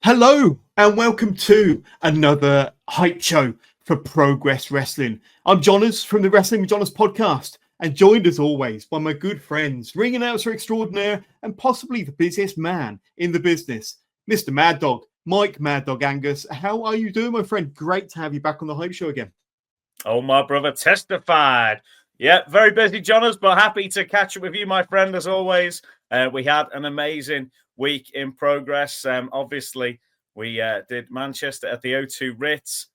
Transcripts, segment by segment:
Hello and welcome to another hype show for Progress Wrestling. I'm Jonas from the Wrestling with Jonas podcast and joined as always by my good friends, ring announcer extraordinaire and possibly the busiest man in the business, Mr. Mad Dog, Mike Mad Dog Angus. How are you doing, my friend? Great to have you back on the hype show again. Oh, my brother testified. Yeah, very busy, Jonas, but happy to catch up with you, my friend, as always. We had an amazing week in progress. Obviously, we did Manchester at the O2 Ritz,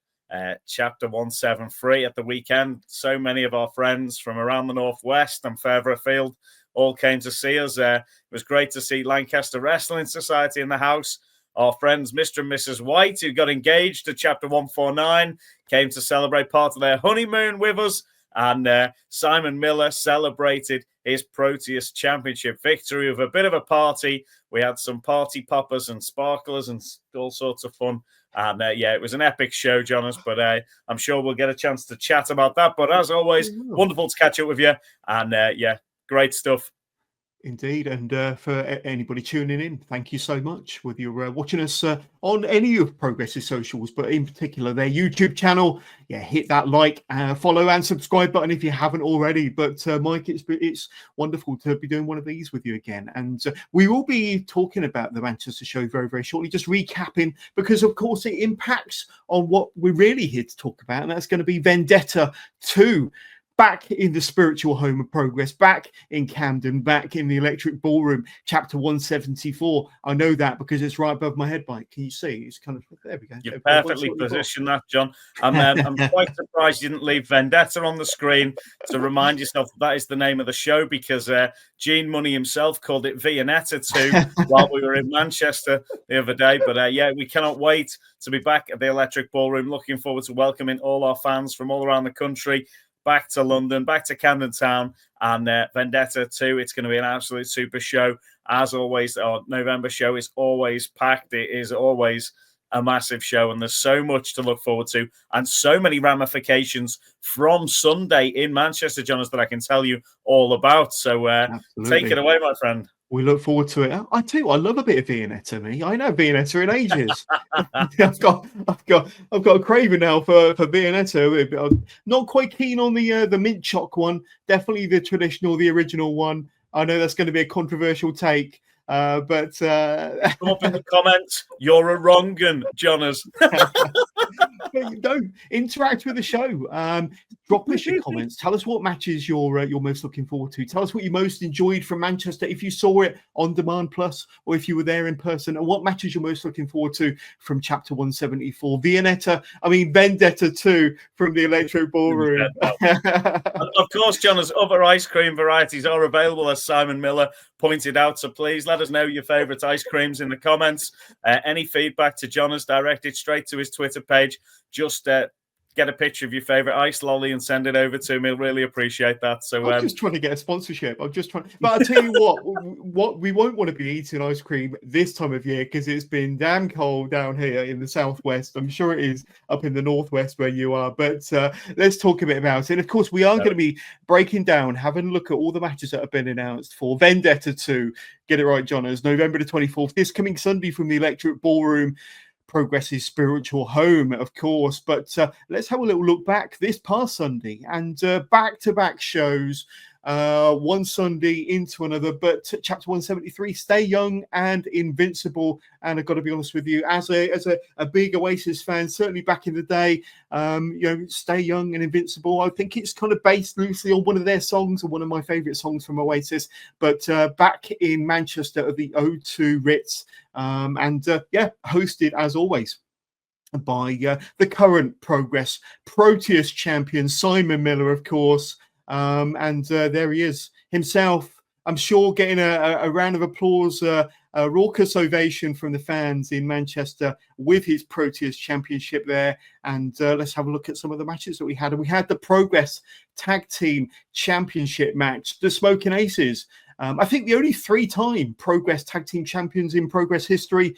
chapter 173 at the weekend. So many of our friends from around the Northwest and further afield all came to see us. It was great to see Lancaster Wrestling Society in the house. Our friends, Mr. and Mrs. White, who got engaged to chapter 149, came to celebrate part of their honeymoon with us. And Simon Miller celebrated his Proteus Championship victory with a bit of a party. We had some party poppers and sparklers and all sorts of fun. And it was an epic show, Jonas, but I'm sure we'll get a chance to chat about that. But as always, wonderful to catch up with you. And great stuff. Indeed, and for anybody tuning in, thank you so much. Whether you're watching us on any of Progress's socials, but in particular their YouTube channel, hit that like, follow, and subscribe button if you haven't already. But Mike, it's wonderful to be doing one of these with you again, and we will be talking about the Manchester show very, very shortly. Just recapping, because of course it impacts on what we're really here to talk about, and that's going to be Vendetta 2. Back in the spiritual home of Progress, back in Camden, back in the Electric Ballroom, chapter 174. I know that because it's right above my head, Mike. Can you see? It's kind of, there we go. You're perfectly positioned that, John. I'm quite surprised you didn't leave Vendetta on the screen to remind yourself that is the name of the show, because Gene Money himself called it Vendetta 2 while we were in Manchester the other day. But we cannot wait to be back at the Electric Ballroom. Looking forward to welcoming all our fans from all around the country back to London, back to Camden Town, and Vendetta 2. It's going to be an absolute super show. As always, our November show is always packed. It is always a massive show, and there's so much to look forward to, and so many ramifications from Sunday in Manchester, Jonas, that I can tell you all about. So take it away, my friend. We look forward to it. I too, I love a bit of Vendetta. Me, I know Vendetta in ages. I've got a craving now for Vendetta. I'm not quite keen on the mint choc one. Definitely the traditional, the original one. I know that's going to be a controversial take, but come up in the comments. You're a wrong un, Jonas. Don't interact with the show. Drop us your comments. Tell us what matches you're most looking forward to. Tell us what you most enjoyed from Manchester, if you saw it on Demand Plus or if you were there in person, and what matches you're most looking forward to from chapter 174. Vendetta 2 from the Electric Ballroom. Of course, Jonas, other ice cream varieties are available, as Simon Miller pointed out. So please let us know your favourite ice creams in the comments. Any feedback to Jonas, directed straight to his Twitter page. Just get a picture of your favourite ice lolly and send it over to me. I'll really appreciate that. So I'm just trying to get a sponsorship. But I'll tell you what we won't want to be eating ice cream this time of year, because it's been damn cold down here in the southwest. I'm sure it is up in the northwest where you are. But let's talk a bit about it. And of course, we are going to be breaking down, having a look at all the matches that have been announced for Vendetta 2. Get it right, Jonas. November the 24th, this coming Sunday from the Electric Ballroom, Progress's spiritual home, of course. But let's have a little look back this past Sunday, and back-to-back shows, one Sunday into another. But chapter 173, Stay Young and Invincible. And I've got to be honest with you, as a big Oasis fan, certainly back in the day, Stay Young and Invincible, I think it's kind of based loosely on one of their songs, or one of my favorite songs from Oasis. But back in Manchester at the O2 Ritz, hosted as always by the current Progress Proteus champion, Simon Miller, of course. There he is himself, I'm sure, getting a round of applause, a raucous ovation from the fans in Manchester with his Proteus championship there. And let's have a look at some of the matches that we had. And we had the Progress Tag Team Championship match, the Smoking Aces. I think the only 3-time Progress Tag Team Champions in Progress history,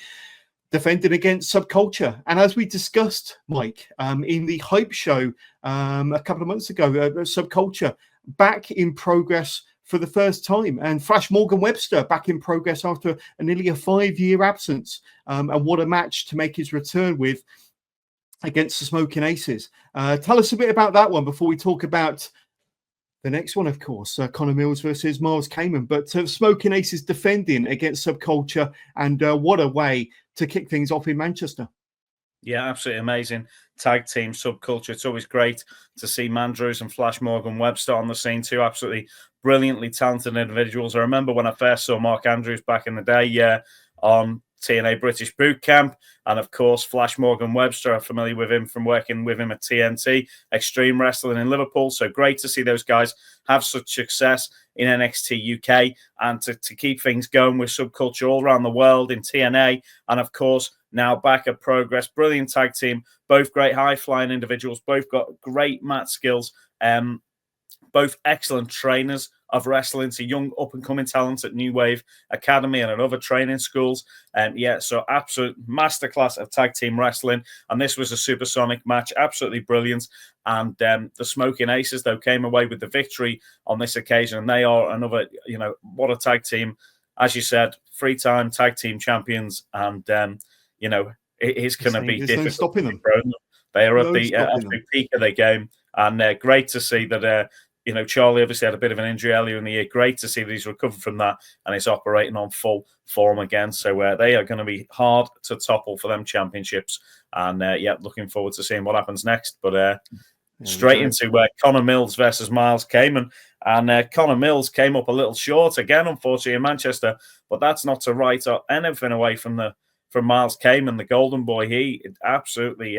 defending against Subculture. And as we discussed, Mike, in the hype show a couple of months ago, Subculture back in Progress for the first time. And Flash Morgan Webster back in Progress after nearly a 5-year absence. And what a match to make his return with against the Smoking Aces. Tell us a bit about that one before we talk about the next one, of course, Connor Mills versus Miles Kamen. But Smoking Aces defending against Subculture, and what a way to kick things off in Manchester. Yeah, absolutely amazing tag team Subculture. It's always great to see Mandrews and Flash Morgan Webster on the scene too. Absolutely brilliantly talented individuals. I remember when I first saw Mark Andrews back in the day on TNA British Boot Camp. And of course, Flash Morgan Webster, I'm familiar with him from working with him at TNT, Extreme Wrestling in Liverpool. So great to see those guys have such success in NXT UK and to keep things going with Subculture all around the world in TNA. And of course, now back at Progress. Brilliant tag team, both great high-flying individuals, both got great mat skills, both excellent trainers of wrestling, so young up-and-coming talents at New Wave Academy and at other training schools. So absolute masterclass of tag team wrestling. And this was a supersonic match, absolutely brilliant. And the Smoking Aces, though, came away with the victory on this occasion. And they are another, what a tag team. As you said, 3-time tag team champions. And, it is going to be difficult. No stopping them. They are at the peak of their game. And great to see that Charlie obviously had a bit of an injury earlier in the year. Great to see that he's recovered from that and is operating on full form again. So they are going to be hard to topple for them championships. And looking forward to seeing what happens next. But straight into Connor Mills versus Miles Kamen. And Connor Mills came up a little short again, unfortunately, in Manchester. But that's not to write anything away from Miles Kamen, the Golden Boy. He absolutely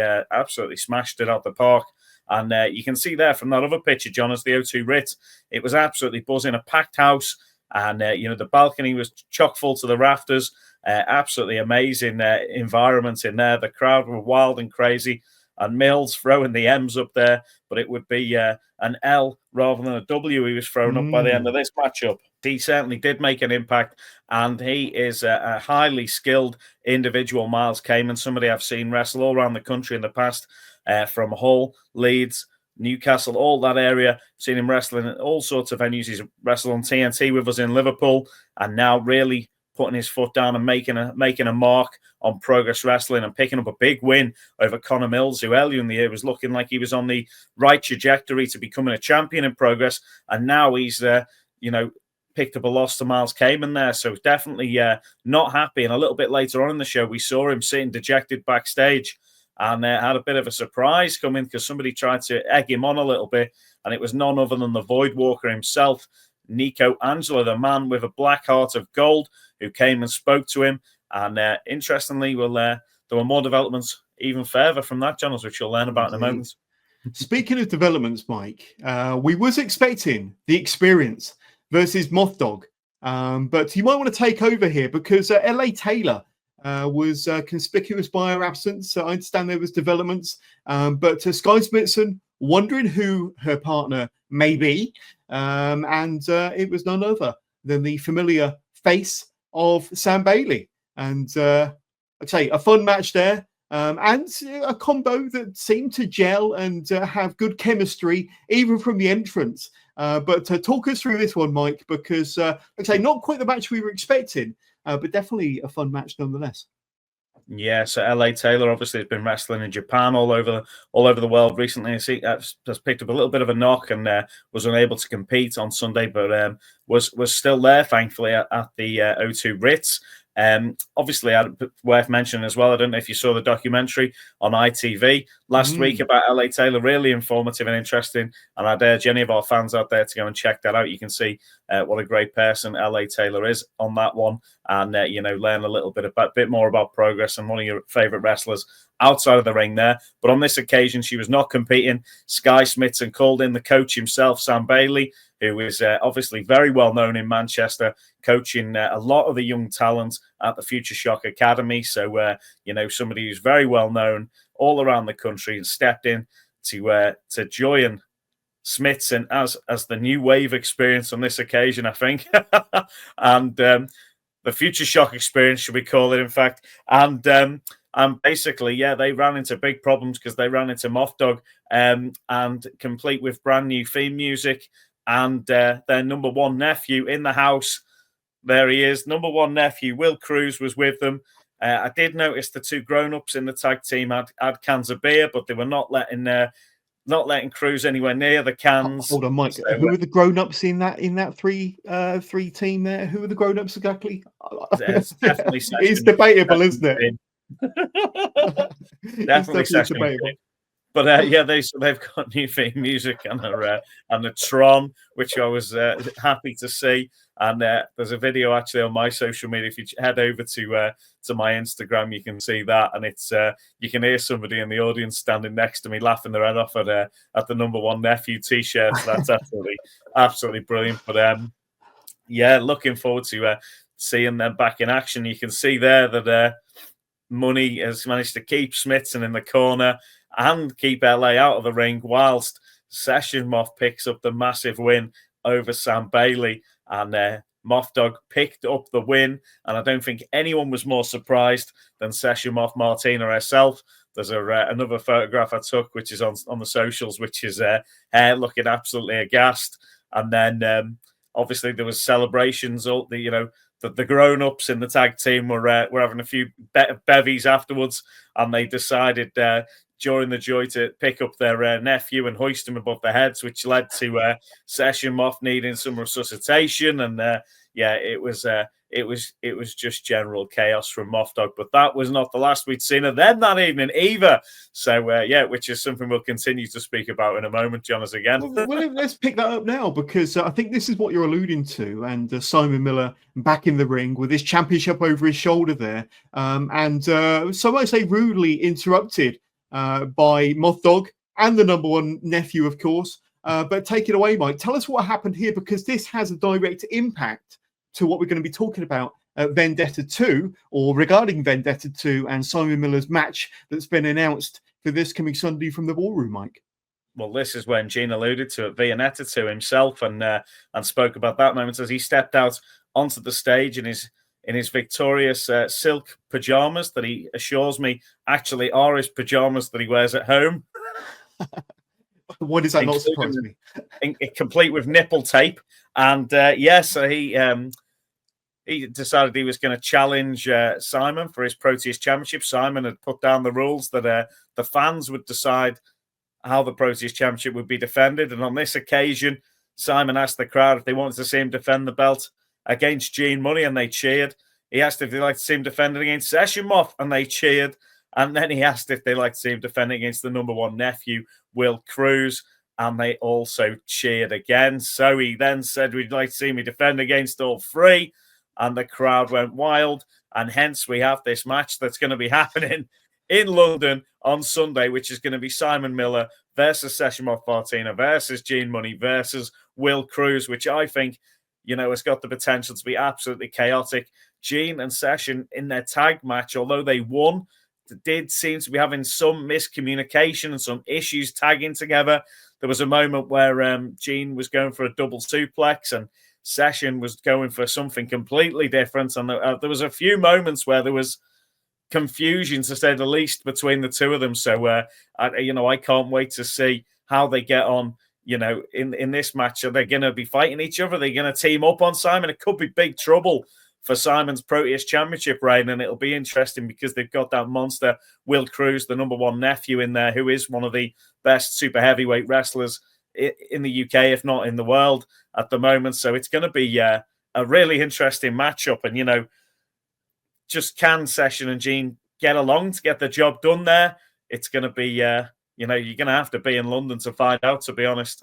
smashed it out the park. And you can see there from that other picture, John, as the O2 Ritz, it was absolutely buzzing, a packed house. And, the balcony was chock full to the rafters. Absolutely amazing environment in there. The crowd were wild and crazy. And Mills throwing the M's up there, but it would be an L rather than a W he was throwing up by the end of this matchup. He certainly did make an impact, and he is a highly skilled individual, Miles Kamen, somebody I've seen wrestle all around the country in the past, from Hull, Leeds, Newcastle, all that area. Seen him wrestling at all sorts of venues. He's wrestled on TNT with us in Liverpool, and now really putting his foot down and making a mark on Progress Wrestling and picking up a big win over Connor Mills, who earlier in the year was looking like he was on the right trajectory to becoming a champion in Progress, and now he's picked up a loss to Miles Kamen there. So definitely not happy. And a little bit later on in the show, we saw him sitting dejected backstage and had a bit of a surprise coming because somebody tried to egg him on a little bit. And it was none other than the Void Walker himself, Nico Angelo, the man with a black heart of gold, who came and spoke to him. And interestingly, there were more developments even further from that, John, which you'll learn about in a moment. Speaking of developments, Mike, we was expecting the Experience versus Moth Dog. But you might want to take over here because LA Taylor was conspicuous by her absence. I understand there was developments, but Sky Smithson wondering who her partner may be, and it was none other than the familiar face of Sam Bailey. And I'd say a fun match there, and a combo that seemed to gel and have good chemistry, even from the entrance. But talk us through this one, Mike, because I'd say not quite the match we were expecting, but definitely a fun match nonetheless. Yeah, so LA Taylor obviously has been wrestling in Japan all over the world recently. He has picked up a little bit of a knock and was unable to compete on Sunday, but was still there, thankfully, at the O2 Ritz. Obviously, worth mentioning as well, I don't know if you saw the documentary on ITV last week about LA Taylor, really informative and interesting, and I'd urge any of our fans out there to go and check that out. You can see what a great person LA Taylor is on that one, and learn a little bit more about Progress and one of your favorite wrestlers outside of the ring there. But on this occasion, she was not competing. Sky Smithson called in the coach himself, Sam Bailey, who is obviously very well known in Manchester, coaching a lot of the young talent at the Future Shock Academy. So, somebody who's very well known all around the country and stepped in to join Smithson as the new wave experience on this occasion, I think. And the Future Shock experience, should we call it, in fact. And basically, they ran into big problems because they ran into Moth Dog, and complete with brand new theme music. and their number one nephew in the house. There he is, number one nephew. Will Cruz was with them. I did notice the two grown-ups in the tag team had cans of beer, but they were not letting Cruz anywhere near the cans. Hold on, Mike. So, who are the grown-ups in that three team there? Who are the grown-ups exactly? It's definitely it's debatable, isn't it? Definitely debatable. But yeah, they've got new theme music and the Tron, which I was happy to see. And there's a video actually on my social media. If you head over to my Instagram, you can see that, and it's you can hear somebody in the audience standing next to me laughing their head off at the number one nephew T-shirt. So that's absolutely brilliant. But yeah, looking forward to seeing them back in action. You can see there that Money has managed to keep Smithson in the corner and keep LA out of the ring, whilst Session Moth picks up the massive win over Sam Bailey. And Moth Dog picked up the win, and I don't think anyone was more surprised than Session Moth Martina herself. There's another photograph I took, which is on the socials, which is hair looking absolutely aghast. And then obviously there was celebrations. The grown-ups in the tag team were having a few bevies afterwards, and they decided during the joy to pick up their nephew and hoist him above their heads, which led to Session Moth needing some resuscitation. And yeah, it was just general chaos from Moth Dog. But that was not the last we'd seen of them that evening either. So yeah, which is something we'll continue to speak about in a moment, Jonas, again. Well, let's pick that up now, because I think this is what you're alluding to. And Simon Miller back in the ring with his championship over his shoulder there. So I say rudely interrupted by Moth Dog and the number one nephew, of course. But take it away, Mike. Tell us what happened here, because this has a direct impact to what we're going to be talking about at Vendetta 2, or regarding Vendetta 2 and Simon Miller's match that's been announced for this coming Sunday from the Ballroom, Mike. Well, this is when Gene alluded to it, Vendetta 2 himself, and spoke about that moment as he stepped out onto the stage in his victorious silk pajamas that he assures me actually are his pajamas that he wears at home. Why does that not surprise me? Complete with nipple tape. And so he decided he was going to challenge Simon for his Proteus Championship. Simon had put down the rules that the fans would decide how the Proteus Championship would be defended. And on this occasion, Simon asked the crowd if they wanted to see him defend the belt against Gene Money, and they cheered. He asked if they'd like to see him defend it against Session Moth, and they cheered. And then he asked if they'd like to see him defend it against the number one nephew, Will Cruz, and they also cheered again. So he then said, we'd like to see me defend against all three, and the crowd went wild. And hence we have this match that's going to be happening in London on Sunday, which is going to be Simon Miller versus Session Moth Martina versus Gene Money versus Will Cruz, which I think, has got the potential to be absolutely chaotic. Gene and Session in their tag match, although they won, did seem to be having some miscommunication and some issues tagging together. There was a moment where Gene was going for a double suplex and Session was going for something completely different. And there was a few moments where there was confusion, to say the least, between the two of them. So, I can't wait to see how they get on, in this match. Are they going to be fighting each other? Are they going to team up on Simon? It could be big trouble for Simon's Proteus Championship reign, and it'll be interesting because they've got that monster Will Cruz, the number one nephew, in there, who is one of the best super heavyweight wrestlers in the UK, if not in the world at the moment. So it's going to be a really interesting matchup. And, just can Session and Gene get along to get the job done there? It's going to be, you're going to have to be in London to find out, to be honest.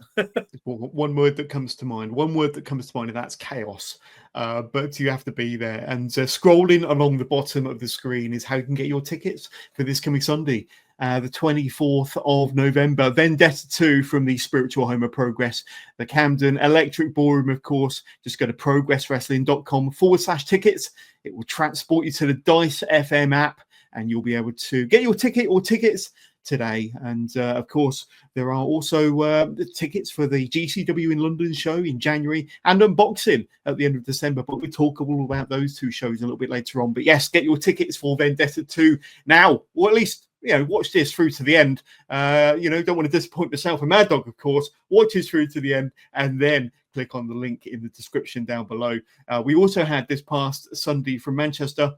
One word that comes to mind, and that's chaos. But you have to be there. And scrolling along the bottom of the screen is how you can get your tickets for this coming Sunday, the 24th of November. Vendetta 2 from the Spiritual Home of Progress, the Camden Electric Ballroom, of course. Just go to progresswrestling.com/tickets. It will transport you to the Dice FM app, and you'll be able to get your ticket or tickets today. And of course, there are also the tickets for the GCW in London show in January and unboxing at the end of December. But we'll talk all about those two shows a little bit later on. But yes, get your tickets for Vendetta 2 now, or at least watch this through to the end. Don't want to disappoint myself and Mad Dog, of course. Watch this through to the end and then click on the link in the description down below. We also had this past Sunday from Manchester,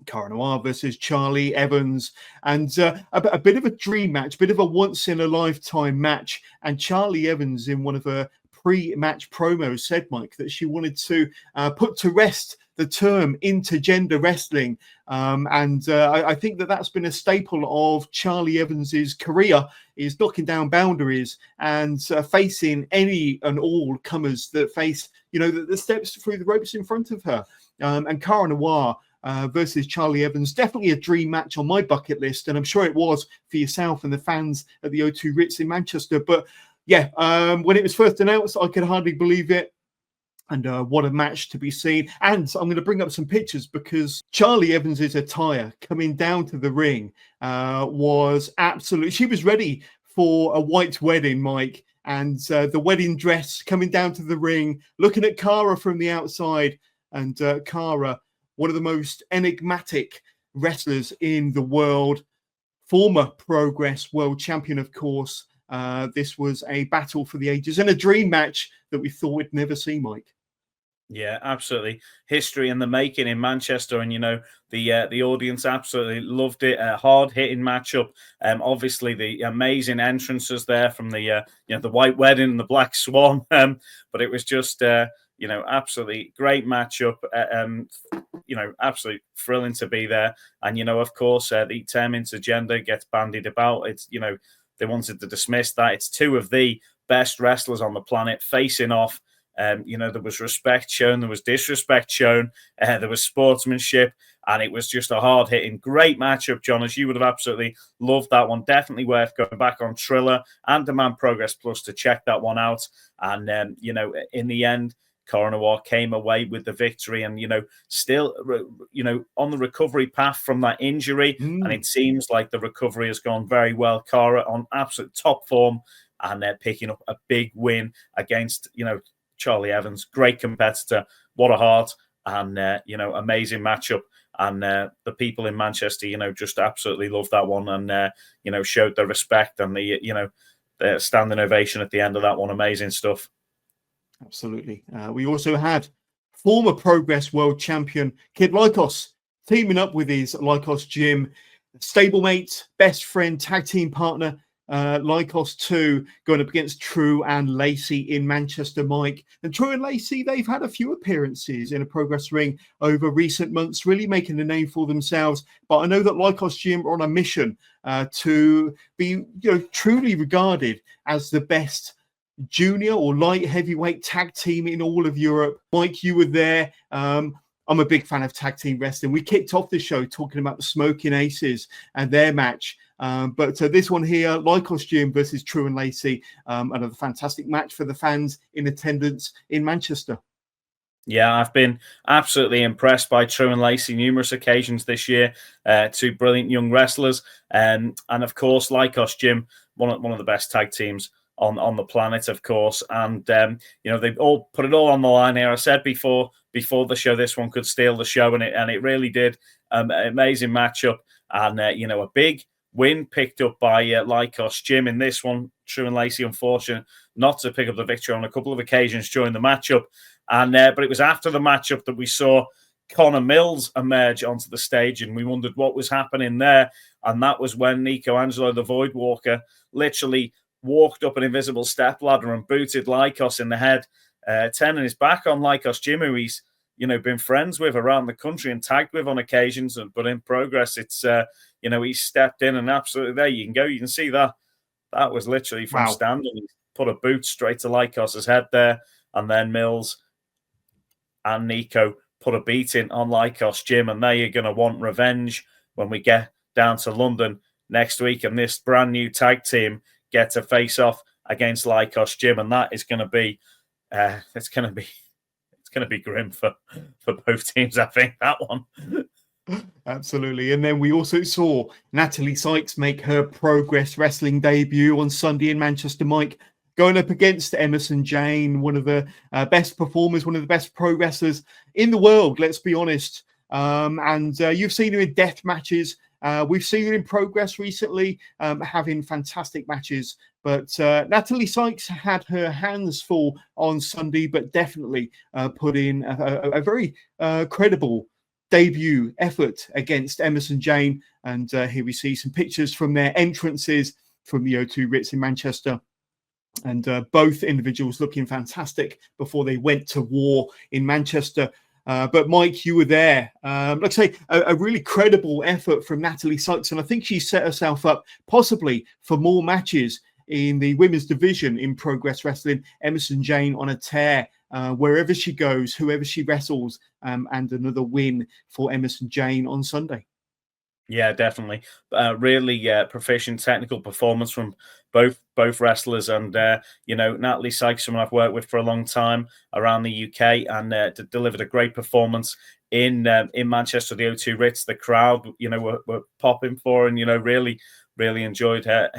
Cara Noir versus Charlie Evans, and a bit of a dream match, bit of a once-in-a-lifetime match. And Charlie Evans, in one of her pre-match promos, said, Mike, that she wanted to put to rest the term intergender wrestling. I think that's been a staple of Charlie Evans's career, is knocking down boundaries and facing any and all comers that face, the steps through the ropes in front of her. And Cara Noir versus Charlie Evans, definitely a dream match on my bucket list, and I'm sure it was for yourself and the fans at the O2 Ritz in Manchester. But yeah, when it was first announced, I could hardly believe it. And what a match to be seen. And I'm going to bring up some pictures, because Charlie Evans's attire coming down to the ring was absolutely... She was ready for a white wedding, Mike. And the wedding dress coming down to the ring, looking at Cara from the outside. And Cara, one of the most enigmatic wrestlers in the world, former Progress world champion, of course. This was a battle for the ages and a dream match that we thought we'd never see, Mike. Yeah, absolutely. History in the making in Manchester, and the audience absolutely loved it. A hard-hitting matchup. Obviously, the amazing entrances there from the White Wedding and the Black Swan. But it was just absolutely great matchup. Absolutely thrilling to be there. And of course, the term intergender gets bandied about. It's they wanted to dismiss that. It's two of the best wrestlers on the planet facing off. There was respect shown, there was disrespect shown, there was sportsmanship, and it was just a hard-hitting, great matchup, John, as you would have absolutely loved that one. Definitely worth going back on Triller and Demand Progress Plus to check that one out. And, in the end, Cara Noir came away with the victory, and, still, on the recovery path from that injury, and it seems like the recovery has gone very well. Cara on absolute top form, and they're picking up a big win against, Charlie Evans, great competitor. What a heart, and amazing matchup. And the people in Manchester, just absolutely loved that one, and showed their respect, and the standing ovation at the end of that one. Amazing stuff. Absolutely. We also had former Progress world champion Kid Lycos teaming up with his Lycos gym stablemate, best friend, tag team partner. Lycos 2 going up against True and Lacey in Manchester, Mike. And True and Lacey, they've had a few appearances in a Progress ring over recent months, really making a name for themselves. But I know that Lycos Gym are on a mission to be truly regarded as the best junior or light heavyweight tag team in all of Europe. Mike, you were there. I'm a big fan of tag team wrestling. We kicked off the show talking about the Smoking Aces and their match. But this one here, Lycos Gym versus True and Lacey, another fantastic match for the fans in attendance in Manchester. Yeah, I've been absolutely impressed by True and Lacey numerous occasions this year. Two brilliant young wrestlers, and of course, Lycos Gym, one of the best tag teams on the planet, of course. And they've all put it all on the line here. I said before the show, this one could steal the show, and it really did. Amazing matchup, and a big win picked up by Lycos Gym in this one. True and Lacey, unfortunate not to pick up the victory on a couple of occasions during the matchup. And but it was after the matchup that we saw Connor Mills emerge onto the stage, and we wondered what was happening there. And that was when Nico Angelo, the Void Walker, literally walked up an invisible step ladder and booted Lycos in the head, turning his back on Lycos Gym, who he's been friends with around the country and tagged with on occasions. But in Progress, it's he stepped in, and absolutely, there you can go. You can see that was literally from standing. He put a boot straight to Lycos's head there, and then Mills and Nico put a beating on Lycos Gym, and they are going to want revenge when we get down to London next week, and this brand new tag team get to face off against Lycos Gym, and that is going to be it's going to be grim for both teams, I think, that one. Absolutely. And then we also saw Natalie Sykes make her Progress Wrestling debut on Sunday in Manchester, Mike, going up against Emerson Jane, one of the best performers, one of the best progressors in the world, let's be honest. And you've seen her in death matches We've seen her in Progress recently, having fantastic matches. But Natalie Sykes had her hands full on Sunday, but definitely put in a very credible debut effort against Emerson Jane. And here we see some pictures from their entrances from the O2 Ritz in Manchester. And both individuals looking fantastic before they went to war in Manchester. But Mike, you were there. Like I say, a really credible effort from Natalie Sykes. And I think she set herself up possibly for more matches in the women's division in Progress Wrestling. Emerson Jane on a tear wherever she goes, whoever she wrestles, and another win for Emerson Jane on Sunday. Yeah, definitely. Really proficient technical performance from both wrestlers, and Natalie Sykes, someone I've worked with for a long time around the UK, and delivered a great performance in Manchester, the O2 Ritz. The crowd, were popping for, and really enjoyed her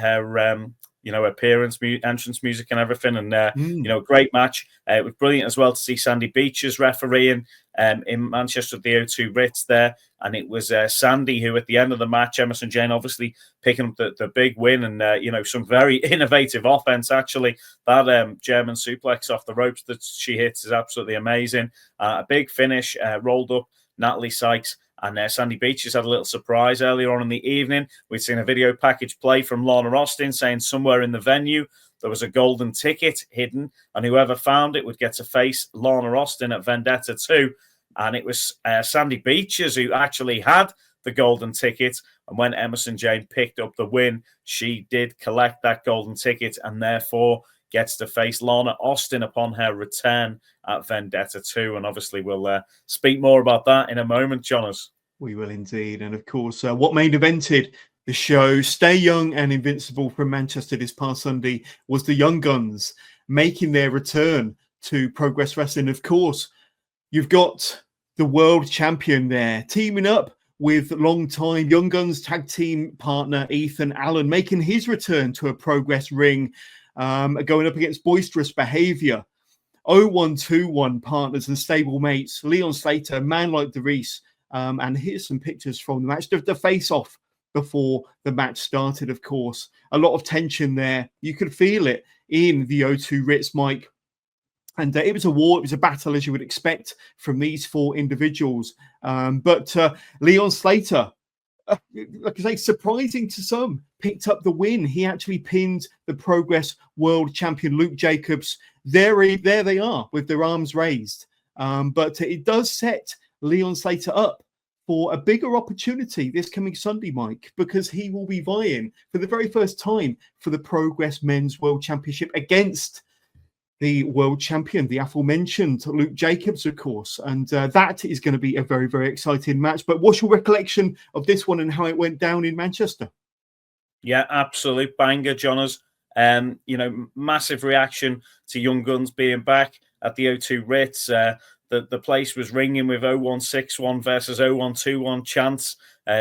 appearance, entrance music, and everything. And great match. It was brilliant as well to see Sandy Beeches refereeing in Manchester at the O2 Ritz there. And it was Sandy who, at the end of the match, Emerson Jane obviously picking up the big win, and some very innovative offense. Actually, that German suplex off the ropes that she hits is absolutely amazing. A big finish, rolled up Natalie Sykes. And Sandy Beeches had a little surprise earlier on in the evening. We'd seen a video package play from Lorna Austin saying somewhere in the venue there was a golden ticket hidden, and whoever found it would get to face Lorna Austin at Vendetta 2. And it was Sandy Beeches who actually had the golden ticket. And when Emerson Jane picked up the win, she did collect that golden ticket and therefore gets to face Lorna Austin upon her return at Vendetta 2. And obviously we'll speak more about that in a moment, Jonas. We will indeed. And of course, what main evented the show Stay Young and Invincible from Manchester this past Sunday was the Young Guns making their return to Progress Wrestling. Of course, you've got the world champion there teaming up with long-time Young Guns tag team partner Ethan Allen, making his return to a Progress ring, going up against Boisterous Behavior, 0121 partners and stable mates, Leon Slater, Man Like DeReese. And here's some pictures from the match, the face-off before the match started, of course. A lot of tension there. You could feel it in the O2 Ritz, Mike. And it was a war, it was a battle, as you would expect from these four individuals. But Leon Slater, like I say, surprising to some, picked up the win. He actually pinned the Progress World Champion Luke Jacobs. There they are with their arms raised. But it does set Leon Slater up for a bigger opportunity this coming Sunday, Mike, because he will be vying for the very first time for the Progress Men's World Championship against the world champion, the aforementioned Luke Jacobs, of course. And that is going to be a very, very exciting match. But what's your recollection of this one and how it went down in Manchester? Yeah, absolute banger, Jonas. Massive reaction to Young Guns being back at the O2 Ritz. The place was ringing with 0161 versus 0121 chants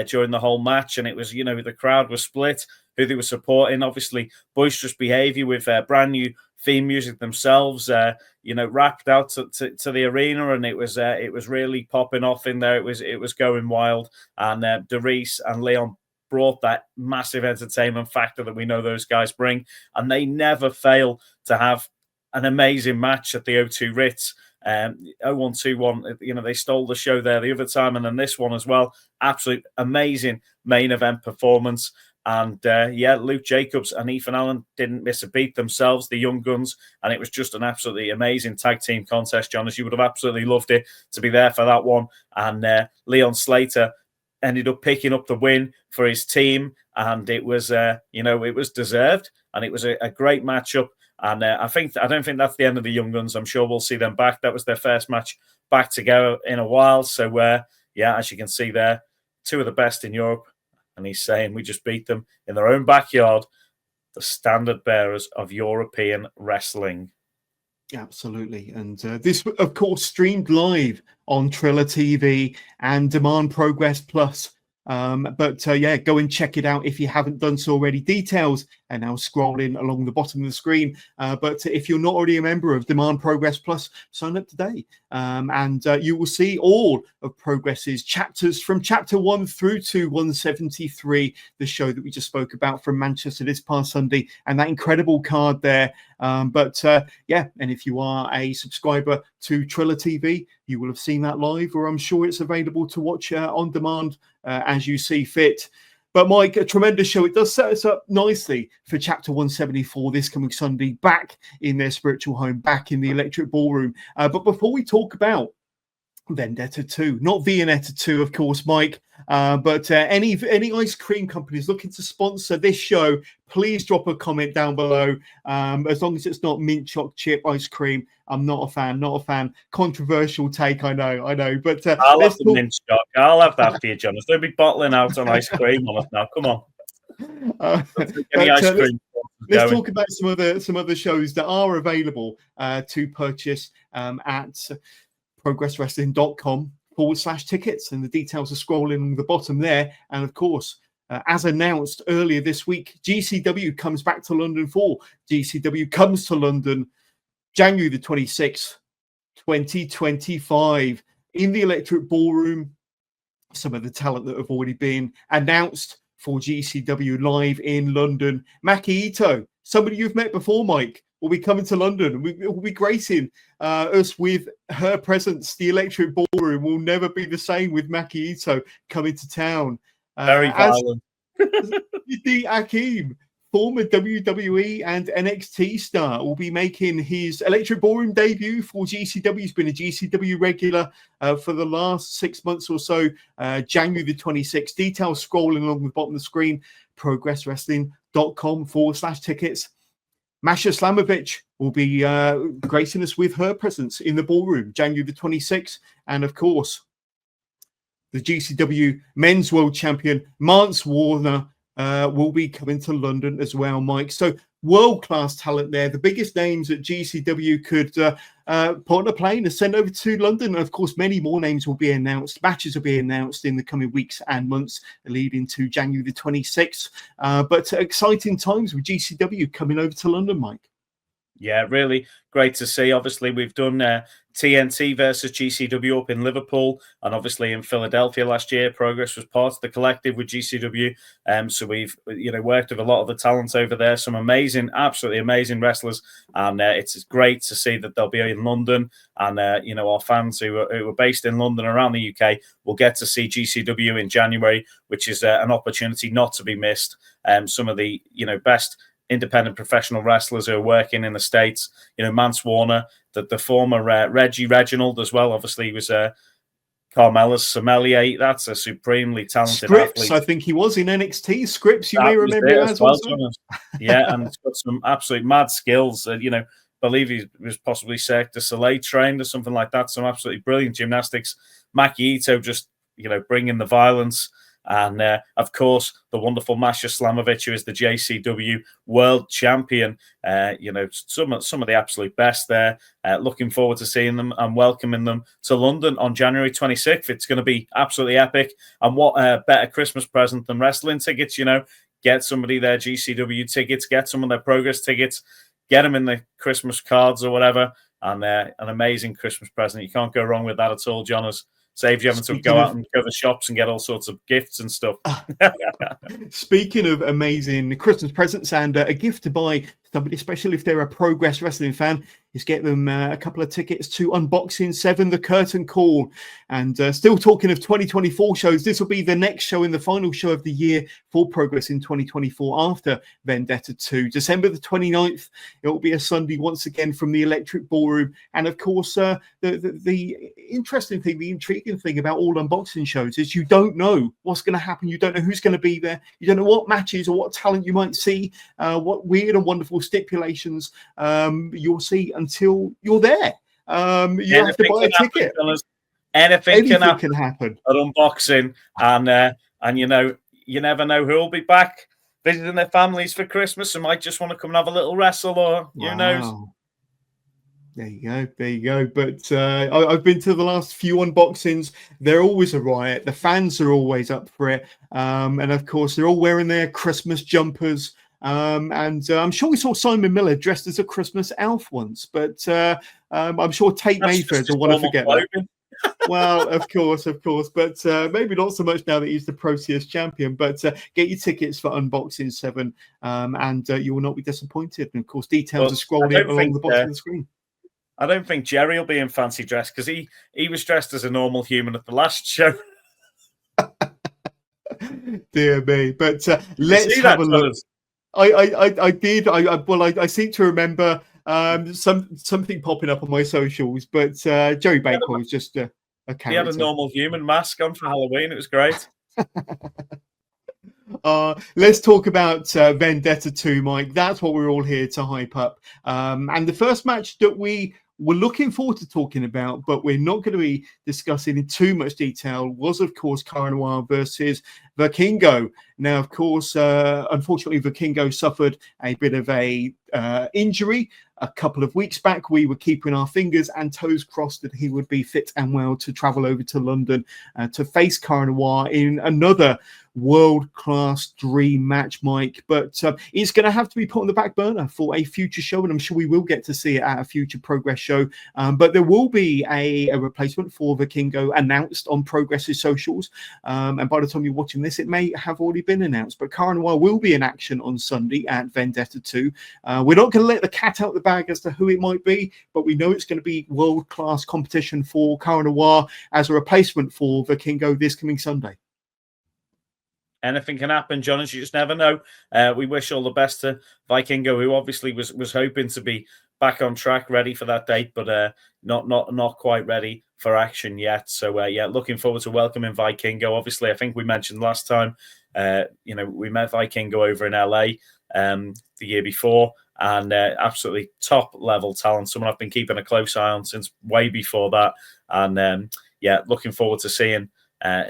during the whole match. And it was, the crowd was split, who they were supporting. Obviously, Boisterous Behavior with brand new theme music themselves, wrapped out to the arena, and it was really popping off in there. It was going wild. And DeReese and Leon brought that massive entertainment factor that we know those guys bring. And they never fail to have an amazing match at the O2 Ritz. 0121, they stole the show there the other time, and then this one as well. Absolute amazing main event performance. And Luke Jacobs and Ethan Allen didn't miss a beat themselves, the Young Guns, and it was just an absolutely amazing tag team contest, John, as you would have absolutely loved it to be there for that one. And Leon Slater ended up picking up the win for his team, and it was, it was deserved, and it was a great matchup. And I don't think that's the end of the Young Guns. I'm sure we'll see them back. That was their first match back together in a while. So, as you can see there, two of the best in Europe. And he's saying we just beat them in their own backyard, the standard bearers of European wrestling. Absolutely. And this, of course, streamed live on Triller TV and Demand Progress Plus. Go and check it out if you haven't done so already. Details and now scrolling along the bottom of the screen. But if you're not already a member of Demand Progress Plus, sign up today, and you will see all of Progress's chapters from chapter 1 through to 173, the show that we just spoke about from Manchester this past Sunday, and that incredible card there. Yeah, and if you are a subscriber to Triller TV, you will have seen that live, or I'm sure it's available to watch on demand as you see fit. But Mike, a tremendous show. It does set us up nicely for chapter 174 this coming Sunday, back in their spiritual home, back in the Electric Ballroom. But before we talk about Vendetta 2, not Viennetta 2, of course, Mike, but any ice cream companies looking to sponsor this show, please drop a comment down below. As long as it's not mint choc chip ice cream, I'm not a fan. Controversial take, I know. But I'll have the mint choc. I'll have that for you, Jonas. Don't be bottling out on ice cream on us now. Come on. Let's talk about some other shows that are available to purchase at progresswrestling.com/tickets, and the details are scrolling on the bottom there. And of course, as announced earlier this week, GCW comes back to London for GCW comes to London January the 26th, 2025, in the Electric Ballroom. Some of the talent that have already been announced for GCW live in London. Maki Ito, somebody you've met before, Mike, will be coming to London. Will be gracing us with her presence. The Electric Ballroom will never be the same with Maki Ito coming to town. Very violent. The Akeem, former WWE and NXT star, will be making his Electric Ballroom debut for GCW. He's been a GCW regular for the last 6 months or so. January the 26th. Details scrolling along the bottom of the screen. progresswrestling.com/tickets. Masha Slamovich will be gracing us with her presence in the ballroom January the 26th. And of course, the GCW Men's World Champion, Mance Warner, will be coming to London as well, Mike. So world-class talent there. The biggest names that GCW could put on a plane and send over to London. And of course, many more names will be announced. Matches will be announced in the coming weeks and months leading to January the 26th. But exciting times with GCW coming over to London, Mike. Yeah, really great to see. Obviously, we've done TNT versus GCW up in Liverpool, and obviously in Philadelphia last year. Progress was part of the collective with GCW, so we've worked with a lot of the talent over there. Some amazing, absolutely amazing wrestlers, and it's great to see that they'll be in London. And our fans who are based in London around the UK will get to see GCW in January, which is an opportunity not to be missed. Some of the best independent professional wrestlers who are working in the States, Mance Warner, the former Reggie Reginald as well. Obviously, he was Carmella's sommelier. That's a supremely talented athlete. I think he was in NXT. Scripps, you may remember as well. Yeah, and he's got some absolute mad skills. Believe he was possibly Cirque du Soleil trained or something like that. Some absolutely brilliant gymnastics. Maki Ito just, bringing the violence. And of course, the wonderful Masha Slamovich, who is the JCW World Champion. Some of the absolute best there. Looking forward to seeing them and welcoming them to London on January 26th. It's going to be absolutely epic. And what a better Christmas present than wrestling tickets? Get somebody their GCW tickets, get some of their Progress tickets, get them in the Christmas cards or whatever, and an amazing Christmas present. You can't go wrong with that at all, Jonas. Saves you having to go out and go to shops and get all sorts of gifts and stuff. Speaking of amazing Christmas presents and a gift to buy somebody, especially if they're a Progress Wrestling fan, is get them a couple of tickets to Unboxing 7, The Curtain Call. And still talking of 2024 shows, this will be the next show and the final show of the year for Progress in 2024 after Vendetta 2. December the 29th, it will be a Sunday once again from the Electric Ballroom. And of course, the interesting thing, the intriguing thing about all unboxing shows is you don't know what's going to happen. You don't know who's going to be there. You don't know what matches or what talent you might see, what weird and wonderful stipulations you'll see until you're there. You have to buy a ticket. Anything can happen at unboxing, and you never know who'll be back visiting their families for Christmas and might just want to come and have a little wrestle, or who knows. There you go. But I've been to the last few unboxings. They're always a riot. The fans are always up for it. And of course, they're all wearing their Christmas jumpers. And I'm sure we saw Simon Miller dressed as a Christmas elf once, but I'm sure Tate Mayfair will want to forget that. Well, of course, but maybe not so much now that he's the Pro CS champion. But get your tickets for Unboxing 7, and you will not be disappointed. And of course, details are scrolling along the bottom of the screen. I don't think Jerry will be in fancy dress because he was dressed as a normal human at the last show. Dear me! But let's have a look. I did. I seem to remember something popping up on my socials, but Jerry Bakewell was just a character. He had a normal human mask on for Halloween. It was great. Let's talk about Vendetta 2, Mike. That's what we're all here to hype up. And the first match that we were looking forward to talking about, but we're not going to be discussing in too much detail, was, of course, Cara Noir versus Vikingo. Now, of course, unfortunately, Vikingo suffered a bit of a injury a couple of weeks back. We were keeping our fingers and toes crossed that he would be fit and well to travel over to London to face Cara Noir in another world-class dream match, Mike. But it's going to have to be put on the back burner for a future show, and I'm sure we will get to see it at a future Progress show. But there will be a replacement for Vikingo announced on Progress's socials. And by the time you're watching this, it may have already been announced. But Cara Noir will be in action on Sunday at Vendetta 2. We're not going to let the cat out the bag as to who it might be, but we know it's going to be world-class competition for Cara Noir as a replacement for Vikingo this coming Sunday. Anything can happen, John, as you just never know. We wish all the best to Vikingo, who obviously was hoping to be back on track, ready for that date, but not quite ready for action yet. So, yeah, looking forward to welcoming Vikingo. Obviously, I think we mentioned last time, we met Vikingo over in LA the year before, and absolutely top-level talent, someone I've been keeping a close eye on since way before that. And, yeah, looking forward to seeing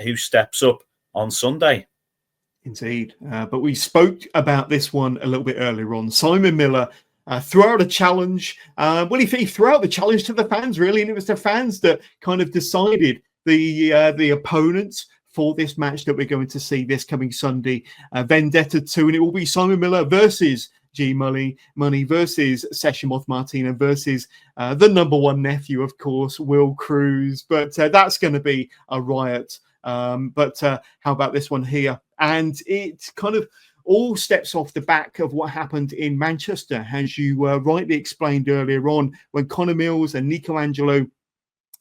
who steps up on Sunday. Indeed. But we spoke about this one a little bit earlier on. Simon Miller threw out a challenge. He threw out the challenge to the fans, really, and it was the fans that kind of decided the opponents for this match that we're going to see this coming Sunday, Vendetta 2, and it will be Simon Miller versus G Money versus Session Moth Martina versus the number one nephew, of course, Will Cruz. But that's going to be a riot. But how about this one here? And it kind of all steps off the back of what happened in Manchester, as you rightly explained earlier on, when Connor Mills and Nico Angelo,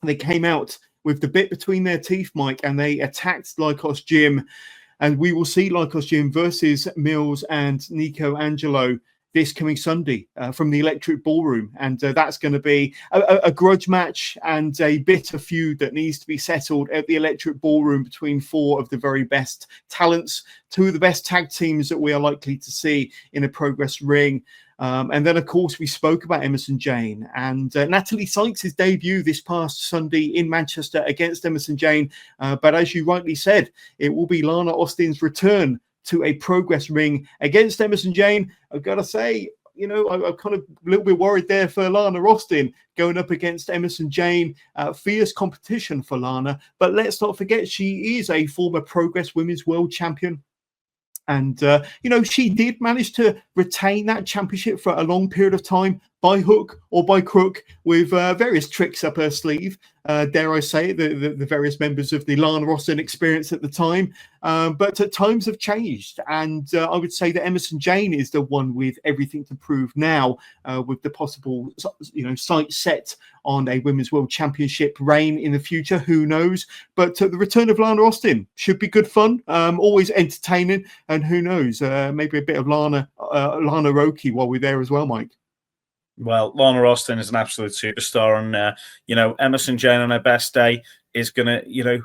they came out with the bit between their teeth, Mike, and they attacked Lycos Gym. And we will see Lycos Gym versus Mills and Nico Angelo this coming Sunday from the Electric Ballroom. And that's going to be a grudge match and a bitter feud that needs to be settled at the Electric Ballroom between four of the very best talents, two of the best tag teams that we are likely to see in a Progress ring. And then, of course, we spoke about Emerson Jane and Natalie Sykes' debut this past Sunday in Manchester against Emerson Jane. But as you rightly said, it will be Lana Austin's return to a Progress ring against Emerson Jane. I've got to say, I'm kind of a little bit worried there for Lana Austin going up against Emerson Jane. Fierce competition for Lana. But let's not forget, she is a former Progress Women's World Champion. And, she did manage to retain that championship for a long period of time by hook or by crook with various tricks up her sleeve. Dare I say, the various members of the Lana Austin experience at the time. But times have changed. And I would say that Emerson Jane is the one with everything to prove now, with the possible, sight set on a Women's World Championship reign in the future. Who knows? But the return of Lana Austin should be good fun, always entertaining. And who knows, maybe a bit of Lana Roki while we're there as well, Mike. Well, Lana Austin is an absolute superstar, and Emerson Jane on her best day is going to,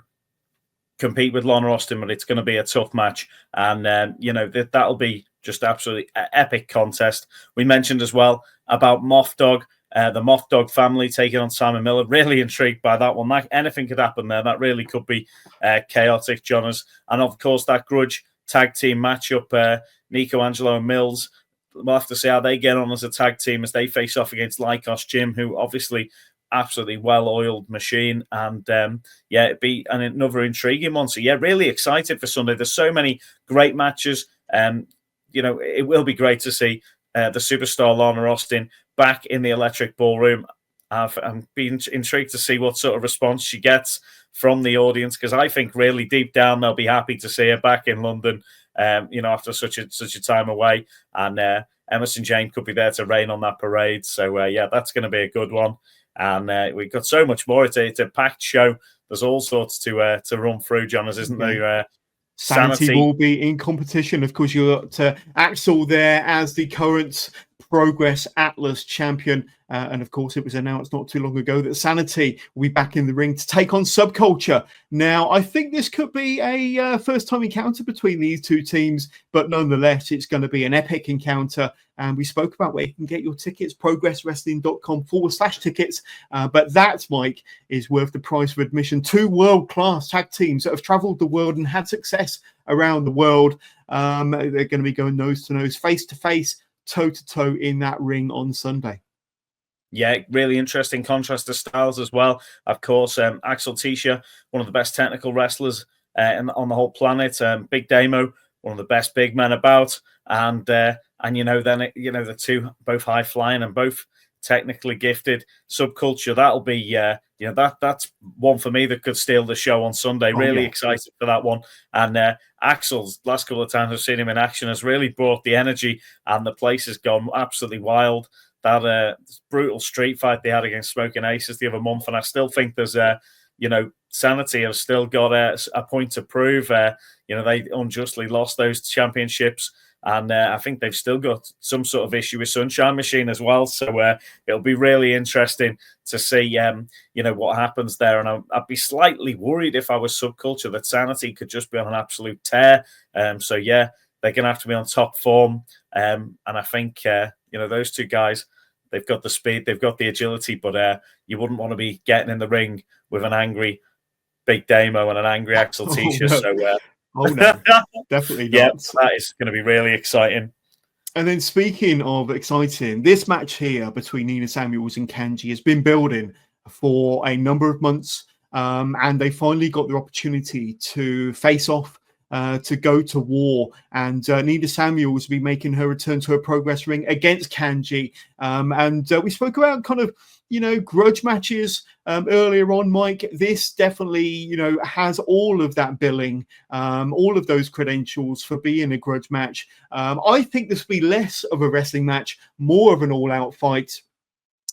compete with Lana Austin, but it's going to be a tough match, and that'll be just absolutely epic contest. We mentioned as well about Moth Dog, the Moth Dog family taking on Simon Miller. Really intrigued by that one. Anything could happen there. That really could be chaotic, Johners, and of course that grudge tag team matchup, Nico Angelo and Mills. We'll have to see how they get on as a tag team as they face off against Lycos Gym, who obviously absolutely well-oiled machine. And it'd be another intriguing one. So yeah, really excited for Sunday. There's so many great matches. it will be great to see the superstar Lana Austin back in the Electric Ballroom. I'm being intrigued to see what sort of response she gets from the audience, because I think really deep down they'll be happy to see her back in London, after such a time away. And Emerson James could be there to rain on that parade. So, that's going to be a good one. And we've got so much more. It's a packed show. There's all sorts to run through, Jonas, isn't there? Sanity will be in competition. Of course, you've got Axel there as the current Progress Atlas champion. And of course, it was announced not too long ago that Sanity will be back in the ring to take on Subculture. Now, I think this could be a first-time encounter between these two teams, but nonetheless, it's going to be an epic encounter. And we spoke about where you can get your tickets, progresswrestling.com/tickets. But that, Mike, is worth the price of admission. Two world-class tag teams that have traveled the world and had success around the world. They're going to be going nose-to-nose, face-to-face, toe-to-toe in that ring on Sunday. Yeah, really interesting contrast to styles as well. Of course, Axel Tisha, one of the best technical wrestlers on the whole planet. Big Damo, one of the best big men about. And the two both high flying and both technically gifted. Subculture, that'll be that's one for me that could steal the show on Sunday. Really excited for that one. And Axel's last couple of times I've seen him in action has really brought the energy, and the place has gone absolutely wild. That brutal street fight they had against Smoking Aces the other month, and I still think there's Sanity have still got a point to prove. They unjustly lost those championships, and I think they've still got some sort of issue with Sunshine Machine as well. So it'll be really interesting to see what happens there. And I'd be slightly worried if I was Subculture that Sanity could just be on an absolute tear. They're going to have to be on top form, and I think those two guys, they've got the speed, they've got the agility, but you wouldn't want to be getting in the ring with an angry Big Damo and an angry Axel Tisha. No, definitely not. Yeah, that is going to be really exciting. And then speaking of exciting, this match here between Nina Samuels and Kanji has been building for a number of months, and they finally got the opportunity to face off, to go to war, and Nina Samuels will be making her return to her Progress ring against Kanji. And we spoke about kind of, grudge matches earlier on, Mike. This definitely, has all of that billing, all of those credentials for being a grudge match. I think this will be less of a wrestling match, more of an all-out fight.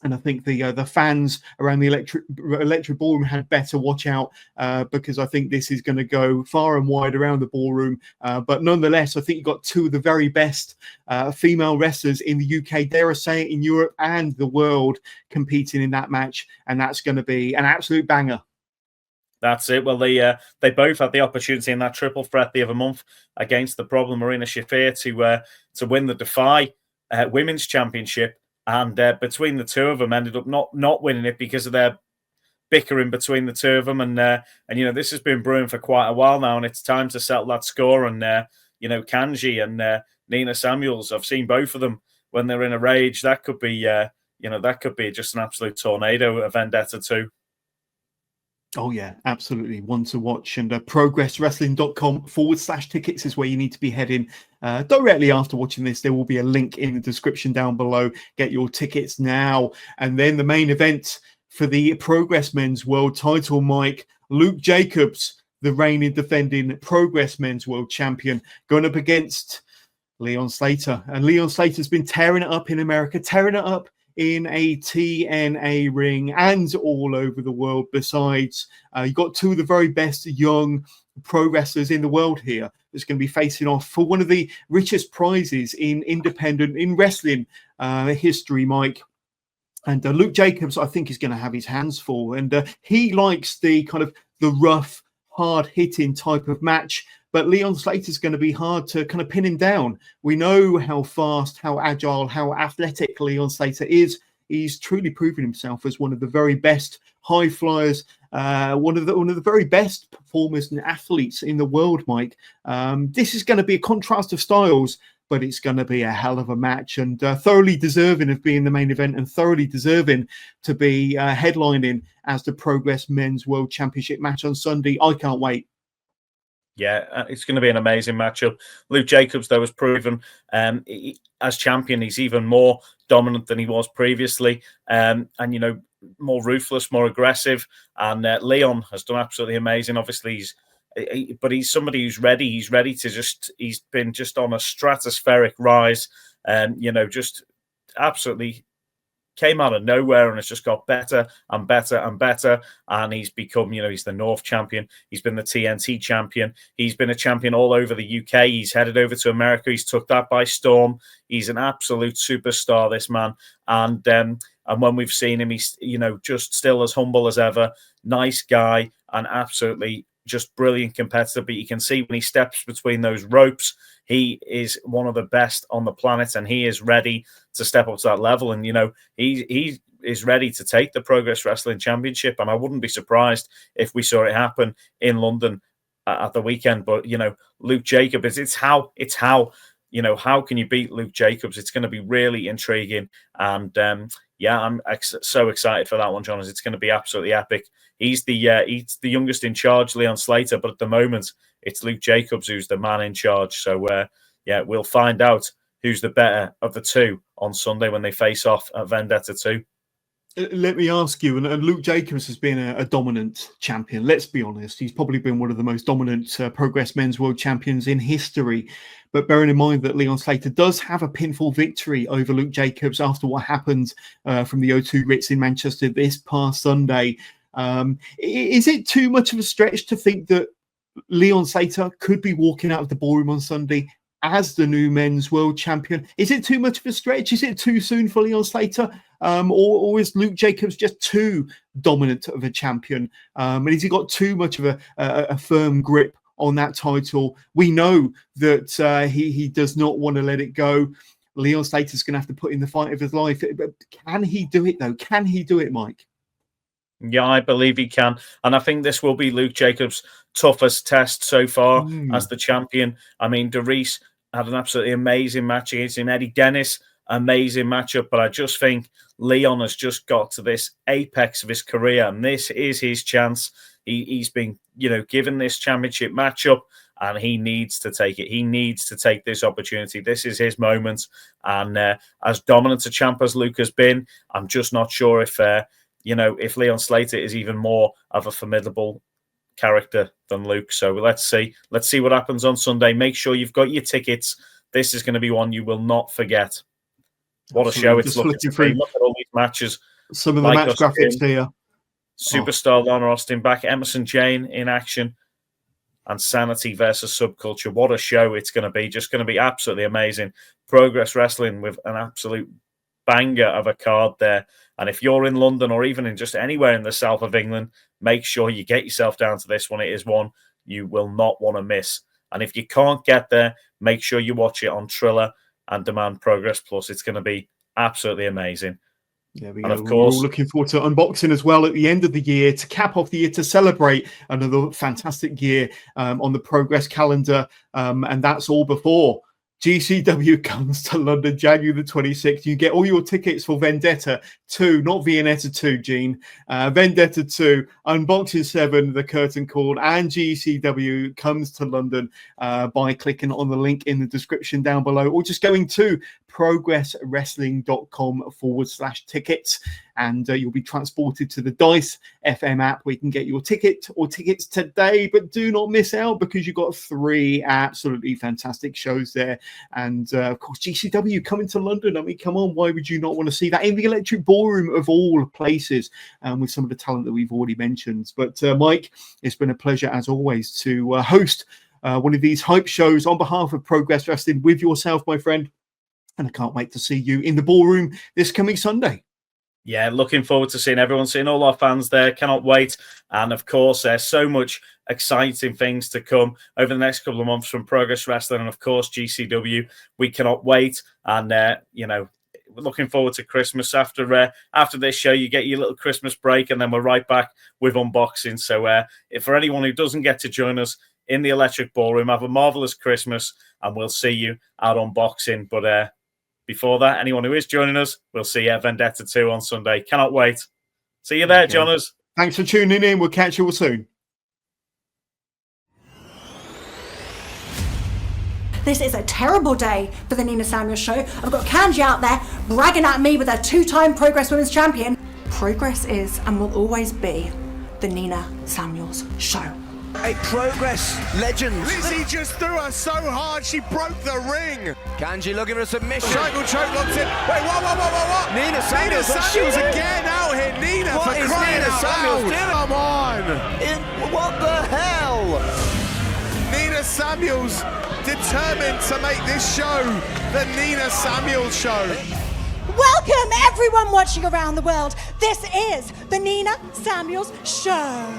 And I think the fans around the Electric Ballroom had better watch out, because I think this is going to go far and wide around the ballroom. But nonetheless, I think you've got two of the very best female wrestlers in the UK, dare I say it, in Europe and the world, competing in that match. And that's going to be an absolute banger. That's it. Well, they both had the opportunity in that triple threat the other month against the Problem Marina Shafir to win the Defy Women's Championship. And between the two of them, ended up not winning it because of their bickering between the two of them. And this has been brewing for quite a while now, and it's time to settle that score. And Kanji and Nina Samuels, I've seen both of them when they're in a rage. That could be just an absolute tornado at Vendetta too. Oh, yeah, absolutely. One to watch. And progresswrestling.com/tickets is where you need to be heading directly after watching this. There will be a link in the description down below. Get your tickets now. And then the main event for the Progress Men's World title, Mike, Luke Jacobs, the reigning defending Progress Men's World Champion, going up against Leon Slater. And Leon Slater's been tearing it up in America, tearing it up in a TNA ring and all over the world. Besides, you've got two of the very best young pro wrestlers in the world here that's going to be facing off for one of the richest prizes in wrestling history, Mike. And Luke Jacobs, I think, is going to have his hands full. And he likes the kind of the rough, hard-hitting type of match. But Leon Slater's going to be hard to kind of pin him down. We know how fast, how agile, how athletic Leon Slater is. He's truly proven himself as one of the very best high flyers, one of the very best performers and athletes in the world, Mike. This is going to be a contrast of styles, but it's going to be a hell of a match, and thoroughly deserving of being the main event, and thoroughly deserving to be headlining as the Progress Men's World Championship match on Sunday. I can't wait. Yeah, it's going to be an amazing matchup. Luke Jacobs, though, has proven as champion, he's even more dominant than he was previously. And, more ruthless, more aggressive. And Leon has done absolutely amazing. Obviously, but he's somebody who's ready. He's ready to he's been just on a stratospheric rise. And, just absolutely came out of nowhere and has just got better and better and better. And he's become, he's the North champion. He's been the TNT champion. He's been a champion all over the UK. He's headed over to America. He's took that by storm. He's an absolute superstar, this man. And when we've seen him, he's, just still as humble as ever. Nice guy and absolutely just brilliant competitor. But you can see when he steps between those ropes, he is one of the best on the planet, and he is ready to step up to that level. And, he is ready to take the Progress Wrestling Championship. And I wouldn't be surprised if we saw it happen in London at the weekend. But, Luke Jacobs, it's how, how can you beat Luke Jacobs? It's going to be really intriguing. And, I'm so excited for that one, John, as it's going to be absolutely epic. He's the youngest in charge, Leon Slater, but at the moment, it's Luke Jacobs who's the man in charge. So, we'll find out who's the better of the two on Sunday when they face off at Vendetta 2. Let me ask you, and Luke Jacobs has been a dominant champion. Let's be honest. He's probably been one of the most dominant Progress Men's World Champions in history. But bearing in mind that Leon Slater does have a pinfall victory over Luke Jacobs after what happened from the O2 Ritz in Manchester this past Sunday, is it too much of a stretch to think that Leon Slater could be walking out of the ballroom on Sunday as the new men's world champion? Is it too much of a stretch? Is it too soon for Leon Slater? Or is Luke Jacobs just too dominant of a champion? And has he got too much of a firm grip on that title? We know that he does not want to let it go. Leon Slater's going to have to put in the fight of his life. But can he do it, though? Can he do it, Mike? Yeah, I believe he can. And I think this will be Luke Jacobs' toughest test so far as the champion. I mean, Darius had an absolutely amazing match against him. Eddie Dennis, amazing matchup. But I just think Leon has just got to this apex of his career, and this is his chance. He's been, given this championship matchup, and he needs to take it. He needs to take this opportunity. This is his moment. And as dominant a champ as Luke has been, I'm just not sure if Leon Slater is even more of a formidable character than Luke. So let's see what happens on Sunday. Make sure you've got your tickets. This is going to be one you will not forget. What Absolutely. A show it's looking to be. Look at all these matches. Some of the match graphics here. Superstar Lana Austin back, Emerson Jane in action, and Sanity versus Subculture. What a show it's going to be. Just going to be absolutely amazing. Progress Wrestling with an absolute banger of a card there. And if you're in London or even in just anywhere in the south of England, make sure you get yourself down to this one. It is one you will not want to miss. And if you can't get there, make sure you watch it on Triller and Demand Progress Plus. It's going to be absolutely amazing. There we go. Of course, we're all looking forward to unboxing as well at the end of the year to cap off the year, to celebrate another fantastic year on the Progress calendar. And that's all before GCW comes to London, January the 26th. You get all your tickets for Vendetta 2, not Viennetta 2, Gene. Vendetta 2, Unboxing 7, The Curtain Call, and GCW comes to London by clicking on the link in the description down below, or just going to progresswrestling.com/tickets, and you'll be transported to the Dice FM app where you can get your ticket or tickets today. But do not miss out, because you've got 3 absolutely fantastic shows there. And of course, GCW coming to London. I mean, come on, why would you not want to see that in the Electric Ballroom of all places, with some of the talent that we've already mentioned? But Mike, it's been a pleasure as always to host one of these hype shows on behalf of Progress Wrestling with yourself, my friend. And I can't wait to see you in the ballroom this coming Sunday. Yeah, looking forward to seeing everyone, seeing all our fans there. Cannot wait. And of course, there's so much exciting things to come over the next couple of months from Progress Wrestling and, of course, GCW. We cannot wait. And, we're looking forward to Christmas. After this show, you get your little Christmas break, and then we're right back with unboxing. So if for anyone who doesn't get to join us in the Electric Ballroom, have a marvelous Christmas, and we'll see you at unboxing. But before that, anyone who is joining us, we'll see you at Vendetta 2 on Sunday. Cannot wait. See you there, Johners. Thanks for tuning in. We'll catch you all soon. This is a terrible day for the Nina Samuels show. I've got Kanji out there bragging at me with her 2-time Progress Women's Champion. Progress is and will always be the Nina Samuels show. A Progress legend. Lizzie just threw her so hard she broke the ring. Kanji looking for a submission. Triangle choke locked in. Wait, what? Nina Samuels, again out here. Nina, what for is crying Nina out Samuels loud. Come on. What the hell? Nina Samuels determined to make this show the Nina Samuels show. Welcome everyone watching around the world. This is the Nina Samuels show.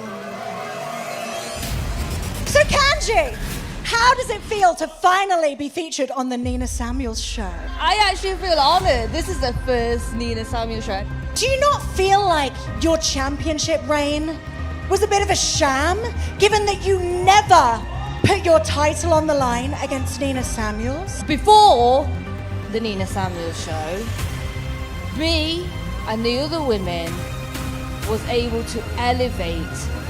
So Kanji, how does it feel to finally be featured on the Nina Samuels show? I actually feel honored. This is the first Nina Samuels show. Do you not feel like your championship reign was a bit of a sham, given that you never put your title on the line against Nina Samuels? Before the Nina Samuels show, me and the other women was able to elevate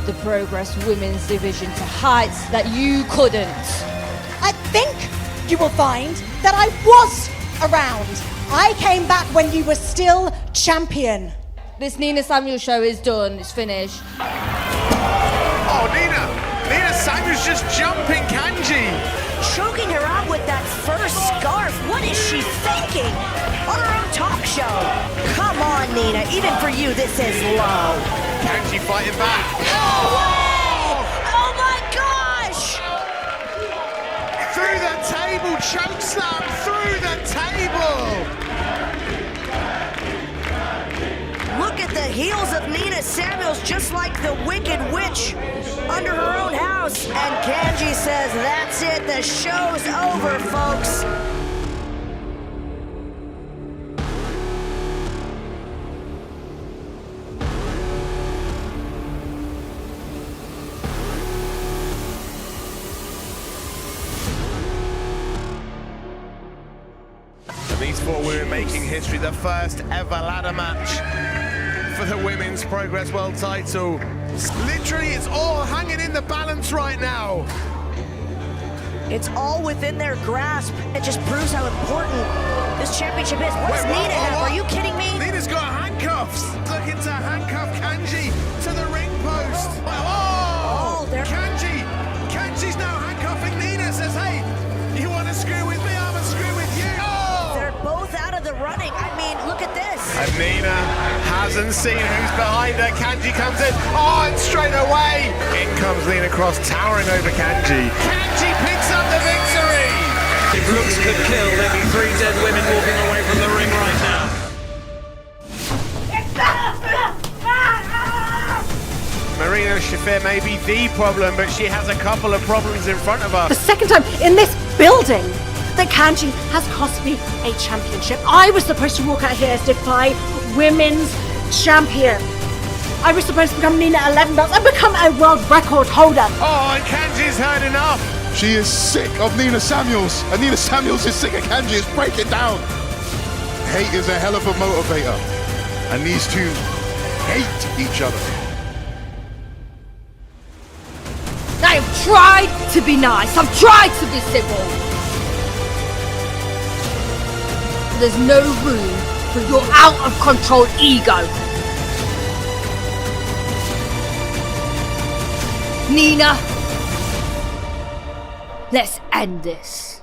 the Progress Women's Division to heights that you couldn't. I think you will find that I was around. I came back when you were still champion. This Nina Samuels show is done, it's finished. Oh, Nina Samuels just jumping Kanji. Choking her out with that first scarf. What is she thinking? On her own talk show. Come on, Nina. Even for you, this is low. Kanji fighting back. Oh my gosh! Through the table, choke slam through the table. Look at the heels of Nina Samuels, just like the Wicked Witch under her own house. And Kanji says, that's it. The show's over, folks. And these four women making history, the first ever ladder match for the Women's Progress World title. Literally, it's all hanging in the balance right now. It's all within their grasp. It just proves how important this championship is. What does Nina have? Are you kidding me? Nina's got handcuffs. Looking to handcuff Kanji to the ring post. Oh, there. Kanji's now handcuffing Nina. Says, hey, you want to screw with me? I'm going to screw with you. They're both out of the running. I mean, look at this. And Nina hasn't seen who's behind her. Kanji comes in. Oh, and straight away. In comes Nina Cross, towering over Kanji. Kanji picks up the victory. If looks could kill, there'd be 3 dead women walking away from the ring right now. Marina Shafir may be the problem, but she has a couple of problems in front of her. The second time in this building that Kanji has cost me a championship. I was supposed to walk out here as Defy Women's Champion. I was supposed to become Nina 11 belts and become a world record holder. Oh, and Kanji's heard enough. She is sick of Nina Samuels, and Nina Samuels is sick of Kanji. It's breaking down. Hate is a hell of a motivator, and these two hate each other. I have tried to be nice, I've tried to be civil. There's no room for your out of control ego. Nina, let's end this.